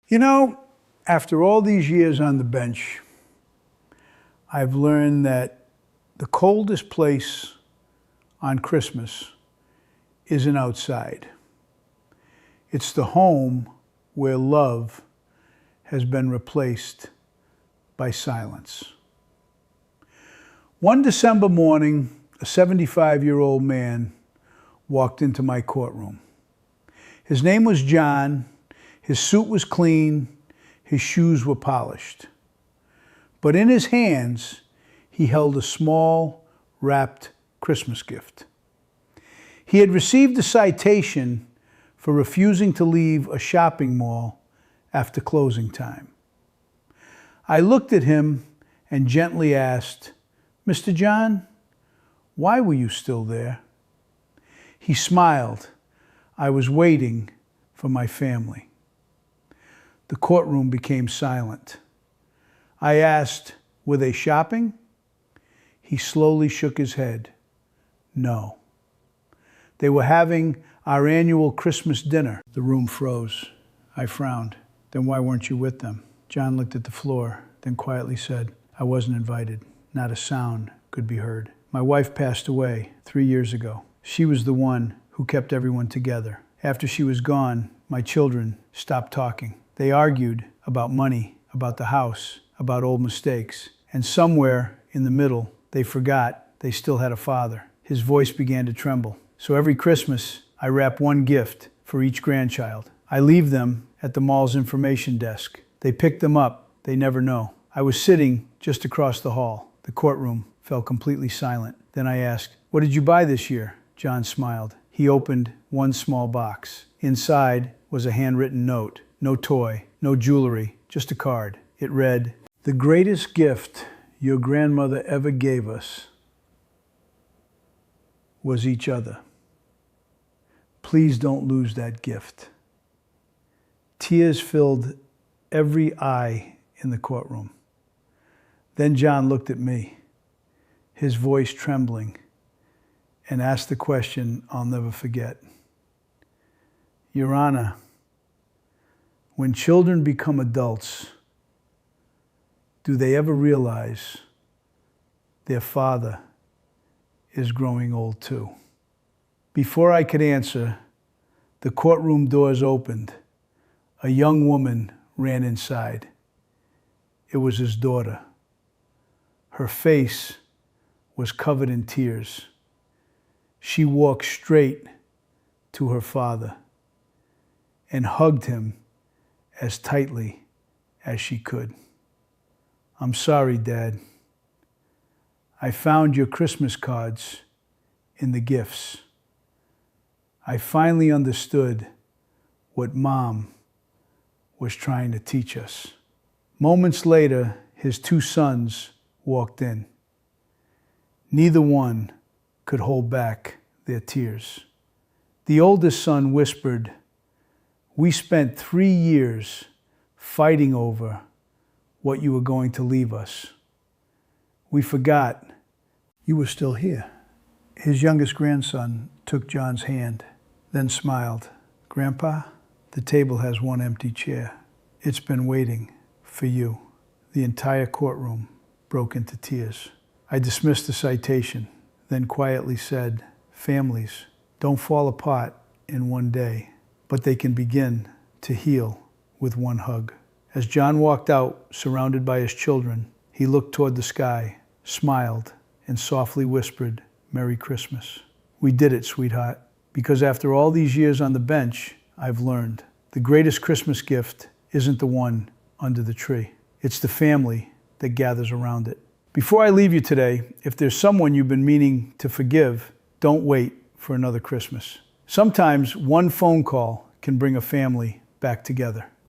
You know, after all these years on the bench, I've learned that the coldest place on Christmas isn't outside. It's the home where love has been replaced by silence. One December morning, a 75-year-old man walked into my courtroom. His name was John. His suit was clean. His shoes were polished. But in his hands, he held a small, wrapped Christmas gift. He had received a citation for refusing to leave a shopping mall after closing time. I looked at him and gently asked, "Mr. John, why were you still there?" He smiled. I was waiting for my family. The courtroom became silent. I asked, "Were they shopping?" He slowly shook his head. "No. They were having our annual Christmas dinner." The room froze. I frowned. "Then why weren't you with them?" John looked at the floor, then quietly said, "I wasn't invited." Not a sound could be heard. My wife passed away 3 years ago. She was the one who kept everyone together. After she was gone, my children stopped talking. They argued about money, about the house, about old mistakes. And somewhere in the middle, they forgot they still had a father. His voice began to tremble. So every Christmas, I wrap one gift for each grandchild. I leave them at the mall's information desk. They pick them up. They never know. I was sitting just across the hall. The courtroom fell completely silent. Then I asked, "What did you buy this year?" John smiled. He opened one small box. Inside was a handwritten note. No toy, no jewelry, just a card. It read, "The greatest gift your grandmother ever gave us was each other. Please don't lose that gift." Tears filled every eye in the courtroom. Then John looked at me, his voice trembling, and asked the question I'll never forget. "Your Honor, when children become adults, do they ever realize their father is growing old too?" Before I could answer, the courtroom doors opened. A young woman ran inside. It was his daughter. Her face was covered in tears. She walked straight to her father and hugged him as tightly as she could. "I'm sorry, Dad. I found your Christmas cards in the gifts. I finally understood what Mom was trying to teach us." Moments later, his 2 sons walked in. Neither one could hold back their tears. The oldest son whispered, "We spent 3 years fighting over what you were going to leave us. We forgot you were still here." His youngest grandson took John's hand, then smiled. "Grandpa, the table has one empty chair. It's been waiting for you." The entire courtroom broke into tears. I dismissed the citation, then quietly said, "Families don't fall apart in one day, but they can begin to heal with one hug." As John walked out, surrounded by his children, he looked toward the sky, smiled, and softly whispered, "Merry Christmas." We did it, sweetheart. Because after all these years on the bench, I've learned the greatest Christmas gift isn't the one under the tree. It's the family that gathers around it. Before I leave you today, if there's someone you've been meaning to forgive, don't wait for another Christmas. Sometimes one phone call can bring a family back together.